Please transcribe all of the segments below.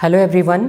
Hello everyone,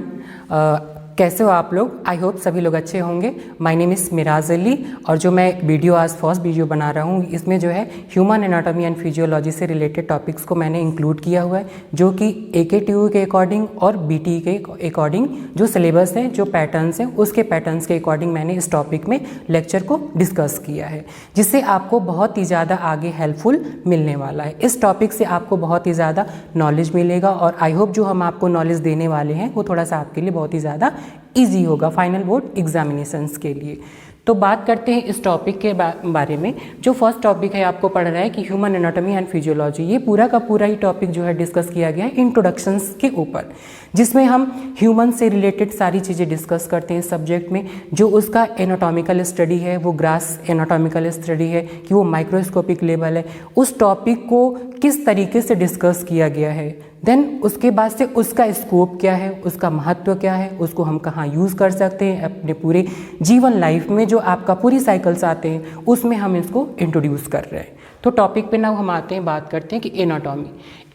कैसे हो आप लोग। आई होप सभी लोग अच्छे होंगे। My name is Miraj Ali और जो मैं वीडियो आज फर्स्ट वीडियो बना रहा हूँ इसमें जो है ह्यूमन एनाटॉमी एंड फिजियोलॉजी से रिलेटेड टॉपिक्स को मैंने इंक्लूड किया हुआ है, जो कि AKTU के अकॉर्डिंग और BT के अकॉर्डिंग जो सिलेबस है, जो पैटर्न्स हैं, उसके पैटर्न्स के अकॉर्डिंग मैंने इस टॉपिक में लेक्चर को डिस्कस किया है, जिससे आपको बहुत ही ज़्यादा आगे हेल्पफुल मिलने वाला है। इस टॉपिक से आपको बहुत ही ज़्यादा नॉलेज मिलेगा और आई होप जो हम आपको नॉलेज देने वाले हैं वो थोड़ा सा आपके लिए बहुत ही ज़्यादा ईजी होगा फाइनल बोर्ड एग्जामिनेशंस के लिए। तो बात करते हैं इस टॉपिक के बारे में। जो फर्स्ट टॉपिक है आपको पढ़ रहा है कि ह्यूमन एनाटॉमी एंड फिजियोलॉजी, ये पूरा का पूरा ही टॉपिक जो है डिस्कस किया गया है इंट्रोडक्शंस के ऊपर, जिसमें हम ह्यूमन से रिलेटेड सारी चीज़ें डिस्कस करते हैं इस सब्जेक्ट में। जो उसका एनाटॉमिकल स्टडी है वो ग्रास एनाटॉमिकल स्टडी है कि वो माइक्रोस्कोपिक लेवल है, उस टॉपिक को किस तरीके से डिस्कस किया गया है। देन उसके बाद से उसका स्कोप क्या है, उसका महत्व क्या है, उसको हम कहाँ यूज़ कर सकते हैं अपने पूरे जीवन लाइफ में, जो आपका पूरी साइकिल्स आते हैं उसमें हम इसको इंट्रोड्यूस कर रहे हैं। तो टॉपिक पे नाउ हम आते हैं, बात करते हैं कि anatomy.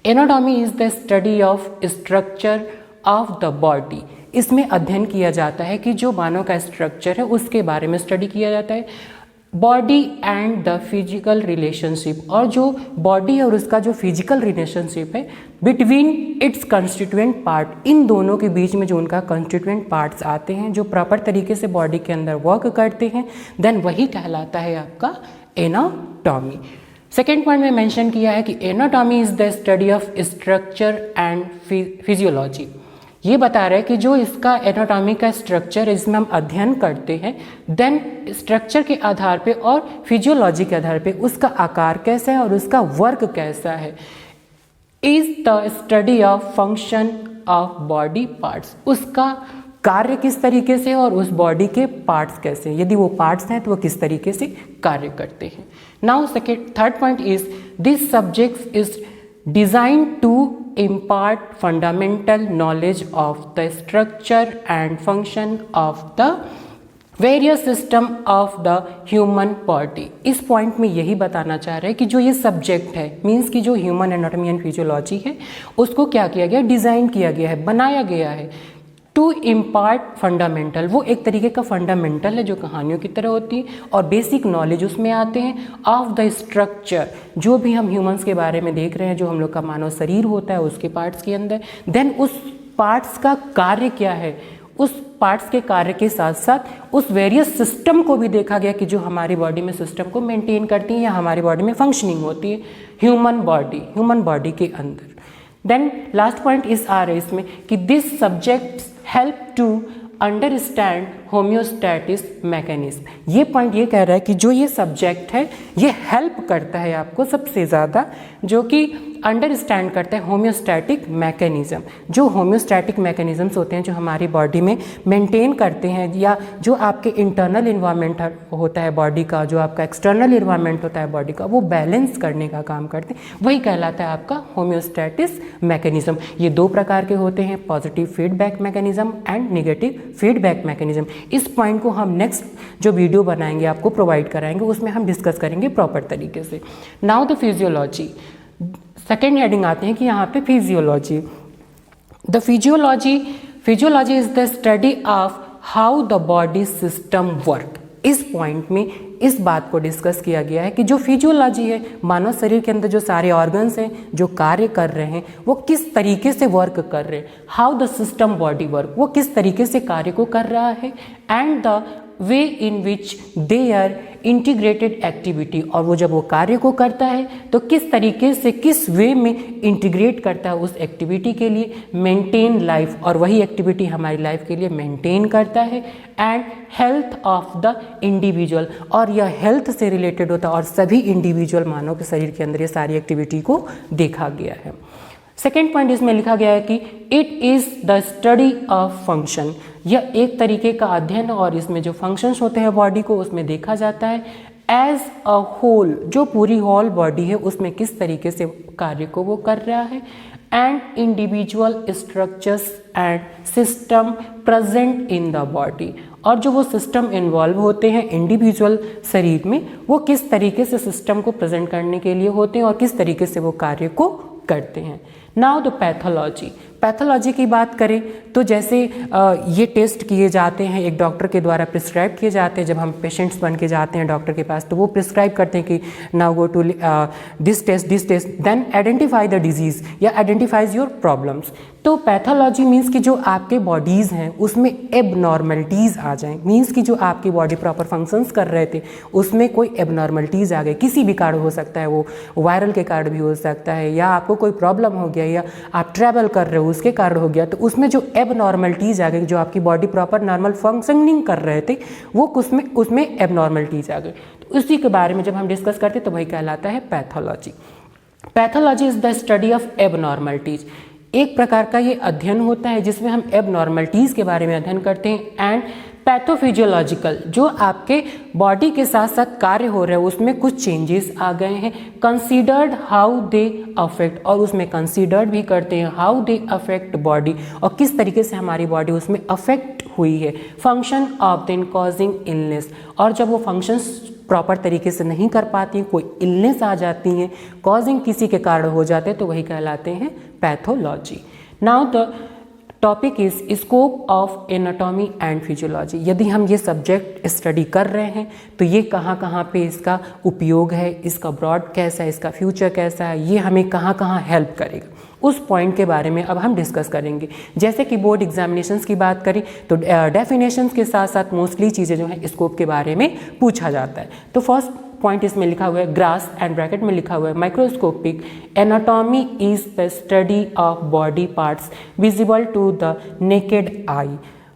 Anatomy is the study of structure of the body. इसमें अध्ययन किया जाता है कि जो मानव का स्ट्रक्चर है उसके बारे में स्टडी किया जाता है। Body and the physical relationship, और जो बॉडी है और उसका जो फिजिकल रिलेशनशिप है बिटवीन इट्स कंस्टिट्यूएंट पार्ट, इन दोनों के बीच में जो उनका कंस्टिट्यूएंट पार्ट्स आते हैं जो प्रॉपर तरीके से बॉडी के अंदर वर्क करते हैं, देन वही कहलाता है आपका एनाटॉमी। सेकेंड पॉइंट में मेंशन किया है कि anatomy is the study of structure and physiology. ये बता रहा है कि जो इसका एनाटॉमी का स्ट्रक्चर है इसमें हम अध्ययन करते हैं, देन स्ट्रक्चर के आधार पे और फिजियोलॉजी के आधार पे उसका आकार कैसा है और उसका वर्क कैसा है। Is the study of function of body parts, उसका कार्य किस तरीके से और उस बॉडी के पार्ट्स कैसे हैं, यदि वो पार्ट्स हैं तो वो किस तरीके से कार्य करते हैं। Now third point is this subject is designed to impart fundamental knowledge of the structure and function of the various system of the human body। इस पॉइंट में यही बताना चाह रहे हैं कि जो ये सब्जेक्ट है, मीन्स कि जो ह्यूमन एनाटॉमी एंड फिजियोलॉजी है उसको क्या किया गया, डिज़ाइन किया गया है, बनाया गया है टू इम्पार्ट फंडामेंटल। वो एक तरीके का फंडामेंटल है जो कहानियों की तरह होती है और बेसिक नॉलेज उसमें आते हैं ऑफ द स्ट्रक्चर, जो भी हम ह्यूमंस के बारे में देख रहे हैं, जो हम लोग का मानव शरीर होता है उसके पार्ट्स के अंदर, देन उस पार्ट्स का कार्य क्या है, उस पार्ट्स के कार्य के साथ साथ उस वेरियस सिस्टम को भी देखा गया कि जो हमारी बॉडी में सिस्टम को मेंटेन करती हैं या हमारी बॉडी में फंक्शनिंग होती है ह्यूमन बॉडी के अंदर। देन लास्ट पॉइंट इस आ रहा है इसमें कि this subject help to understand homeostasis mechanism. ये पॉइंट ये कह रहा है कि जो ये सब्जेक्ट है ये हेल्प करता है आपको सबसे ज़्यादा, जो कि अंडरस्टैंड करता है होम्योस्टैटिक मैकेनिज्म। जो होम्योस्टैटिक मैकेनिज्म्स होते हैं जो हमारी बॉडी में मेंटेन करते हैं, या जो आपके इंटरनल इन्वायरमेंट होता है बॉडी का, जो आपका एक्सटर्नल इन्वायरमेंट होता है बॉडी का, वो बैलेंस करने का काम करते हैं, वही कहलाता है आपका होम्योस्टैटिस मैकेनिज्म। ये दो प्रकार के होते हैं, positive feedback mechanism and negative feedback mechanism. इस पॉइंट को हम नेक्स्ट जो वीडियो बनाएंगे आपको प्रोवाइड कराएंगे, उसमें हम डिस्कस करेंगे प्रॉपर तरीके से। Now the physiology, second heading आते हैं कि यहाँ पे physiology. The physiology is the study of how the body system work. इस पॉइंट में इस बात को डिस्कस किया गया है कि जो फिजियोलॉजी है, मानव शरीर के अंदर जो सारे ऑर्गन्स हैं जो कार्य कर रहे हैं वो किस तरीके से वर्क कर रहे हैं, how the system body work, वो किस तरीके से कार्य को कर रहा है, and the way in which they are integrated activity, और वो जब वो कार्य को करता है तो किस तरीके से, किस वे में इंटीग्रेट करता है उस एक्टिविटी के लिए, मेंटेन लाइफ, और वही एक्टिविटी हमारी लाइफ के लिए मेंटेन करता है, and health of the individual, और यह हेल्थ से रिलेटेड होता है और सभी इंडिविजुअल मानव के शरीर के अंदर ये सारी एक्टिविटी को देखा गया है। सेकेंड पॉइंट इसमें लिखा गया है कि it is the study of function. यह एक तरीके का अध्ययन और इसमें जो फंक्शंस होते हैं बॉडी को उसमें देखा जाता है एज अ होल, जो पूरी होल बॉडी है उसमें किस तरीके से कार्य को वो कर रहा है, and individual structures and system present in the body, और जो वो सिस्टम इन्वॉल्व होते हैं इंडिविजुअल शरीर में वो किस तरीके से सिस्टम को प्रेजेंट करने के लिए होते हैं और किस तरीके से वो कार्य को करते हैं। Now the pathology. पैथोलॉजी की बात करें तो जैसे ये टेस्ट किए जाते हैं, एक डॉक्टर के द्वारा प्रिस्क्राइब किए जाते हैं। जब हम पेशेंट्स बन के जाते हैं डॉक्टर के पास तो वो प्रिस्क्राइब करते हैं कि now go to this test then identify the disease या आइडेंटिफाइज योर प्रॉब्लम्स। तो पैथोलॉजी मीन्स कि जो आपके बॉडीज़ हैं उसमें एबनॉर्मलिटीज़ आ जाएं, मीन्स कि जो आपकी बॉडी प्रॉपर फंक्शंस कर रहे थे उसमें कोई एबनॉर्मलिटीज़ आ गए, किसी भी कारण हो सकता है, वो वायरल के कारण भी हो सकता है या आपको कोई प्रॉब्लम हो गया या आप ट्रैवल कर रहे हो उसके कारण हो गया, तो उसमें जो एबनॉर्मलिटीज़ आ गई, जो आपकी बॉडी प्रॉपर नॉर्मल फंक्शनिंग कर रहे थे वो उसमें एबनॉर्मलिटीज़ आ गई। तो उसी के बारे में जब हम डिस्कस करते तो वही कहलाता है pathology. Pathology is the study of abnormalities. एक प्रकार का ये अध्ययन होता है जिसमें हम एबनॉर्मलिटीज़ के बारे में अध्ययन करते हैं। एंड पैथोफिजियोलॉजिकल, जो आपके बॉडी के साथ साथ कार्य हो रहे हैं उसमें कुछ चेंजेस आ गए हैं। कंसीडर्ड हाउ दे अफेक्ट, और उसमें कंसीडर्ड भी करते हैं हाउ दे अफेक्ट बॉडी, और किस तरीके से हमारी बॉडी उसमें अफेक्ट हुई है। Function of then causing illness, और जब वो फंक्शंस प्रॉपर तरीके से नहीं कर पाती, कोई इलनेस आ जाती हैं, कॉजिंग किसी के कारण हो जाते हैं, तो वही कहलाते हैं pathology. Now the topic is scope of anatomy and physiology. यदि हम ये सब्जेक्ट स्टडी कर रहे हैं तो ये कहाँ कहाँ पे इसका उपयोग है, इसका ब्रॉड कैसा है, इसका फ्यूचर कैसा है, ये हमें कहाँ कहाँ हेल्प करेगा, उस पॉइंट के बारे में अब हम डिस्कस करेंगे। जैसे कि बोर्ड एग्जामिनेशंस की बात करें तो डेफिनेशंस के साथ साथ मोस्टली चीज़ें जो हैं स्कोप के बारे में पूछा जाता है। तो फर्स्ट पॉइंट इसमें लिखा हुआ है, ग्रास एंड ब्रैकेट में लिखा हुआ है, microscopic anatomy is the study of body parts visible to the naked eye.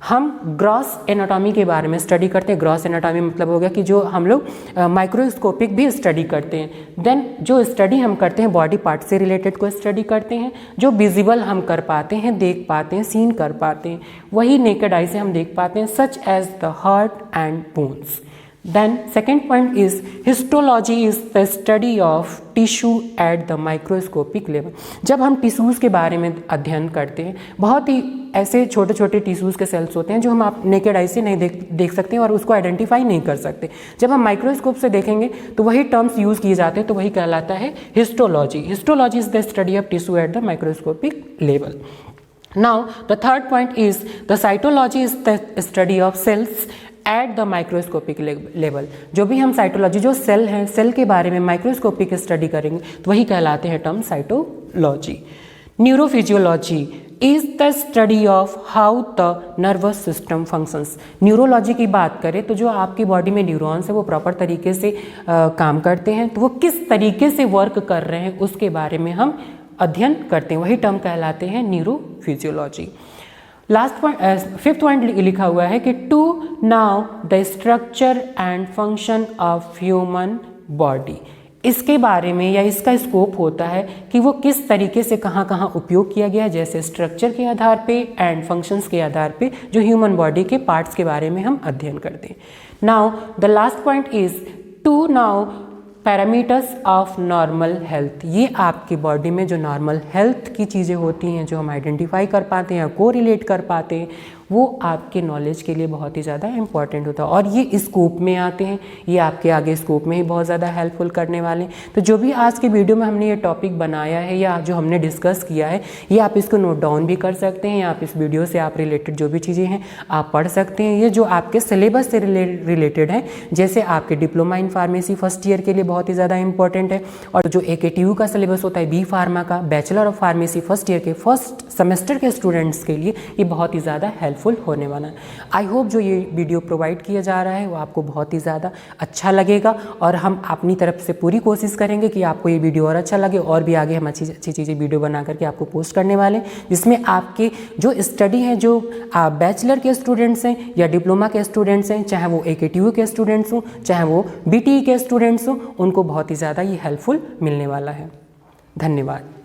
हम ग्रॉस एनाटॉमी के बारे में स्टडी करते हैं। ग्रॉस एनाटॉमी मतलब हो गया कि जो हम लोग माइक्रोस्कोपिक भी स्टडी करते हैं। देन जो स्टडी हम करते हैं बॉडी पार्ट से रिलेटेड को स्टडी करते हैं, जो विजिबल हम कर पाते हैं, देख पाते हैं, सीन कर पाते हैं, वही नेकेड आई से हम देख पाते हैं, such as the heart and bones. Then second point is histology is the study of tissue at the microscopic level। जब हम टिश्यूज़ के बारे में अध्ययन करते हैं, बहुत ही ऐसे छोटे छोटे टिश्यूज़ के सेल्स होते हैं जो हम आप नेकेड आई से नहीं देख सकते हैं और उसको आइडेंटिफाई नहीं कर सकते। जब हम माइक्रोस्कोप से देखेंगे तो वही टर्म्स यूज़ किए जाते हैं, तो वही कहलाता है histology. Histology is the study of tissue at the microscopic level. Now the third point is the cytology is the study of cells at the microscopic level. जो भी हम साइटोलॉजी, जो सेल हैं, सेल के बारे में माइक्रोस्कोपिक स्टडी करेंगे तो वही कहलाते हैं term cytology. Neurophysiology is the study of how the nervous system functions. Neurology की बात करें तो जो आपकी बॉडी में न्यूरॉन्स है वो प्रॉपर तरीके से काम करते हैं, तो वो किस तरीके से वर्क कर रहे हैं उसके बारे में हम अध्ययन करते हैं, वही टर्म कहलाते हैं neurophysiology. Last point, fifth point लिखा हुआ है कि to know the structure and function of human body. इसके बारे में या इसका स्कोप होता है कि वो किस तरीके से कहाँ कहाँ उपयोग किया गया है, जैसे स्ट्रक्चर के आधार पे एंड फंक्शंस के आधार पे जो ह्यूमन बॉडी के पार्ट्स के बारे में हम अध्ययन करते हैं। Now the last point is to know parameters of normal health. ये आपकी बॉडी में जो नॉर्मल हेल्थ की चीज़ें होती हैं जो हम आइडेंटिफाई कर पाते हैं या को रिलेट कर पाते हैं, वो आपके नॉलेज के लिए बहुत ही ज़्यादा इंपॉर्टेंट होता है और ये स्कोप में आते हैं, ये आपके आगे स्कोप में ही बहुत ज़्यादा हेल्पफुल करने वाले हैं। तो जो भी आज के वीडियो में हमने ये टॉपिक बनाया है या जो हमने डिस्कस किया है, ये आप इसको नोट डाउन भी कर सकते हैं या आप इस वीडियो से आप रिलेटेड जो भी चीज़ें हैं आप पढ़ सकते हैं। ये जो आपके सिलेबस से रिलेटेड है, जैसे आपके diploma in pharmacy first year के लिए बहुत ही ज़्यादा इंपॉर्टेंट है, और जो AKTU का सिलेबस होता है बी फार्मा का, bachelor of pharmacy first year के फर्स्ट सेमेस्टर के स्टूडेंट्स के लिए ये बहुत ही ज़्यादा हेल्पफुल होने वाला है। आई होप जो ये वीडियो प्रोवाइड किया जा रहा है वो आपको बहुत ही ज़्यादा अच्छा लगेगा और हम अपनी तरफ से पूरी कोशिश करेंगे कि आपको ये वीडियो और अच्छा लगे, और भी आगे हम अच्छी चीज़ें वीडियो बना करके आपको पोस्ट करने वाले हैं, जिसमें आपके जो स्टडी है, जो बैचलर के स्टूडेंट्स हैं या डिप्लोमा के स्टूडेंट्स हैं, चाहे वो AKTU के स्टूडेंट्स हों चाहे वो BTE के स्टूडेंट्स हों, उनको बहुत ही ज़्यादा ये हेल्पफुल मिलने वाला है। धन्यवाद।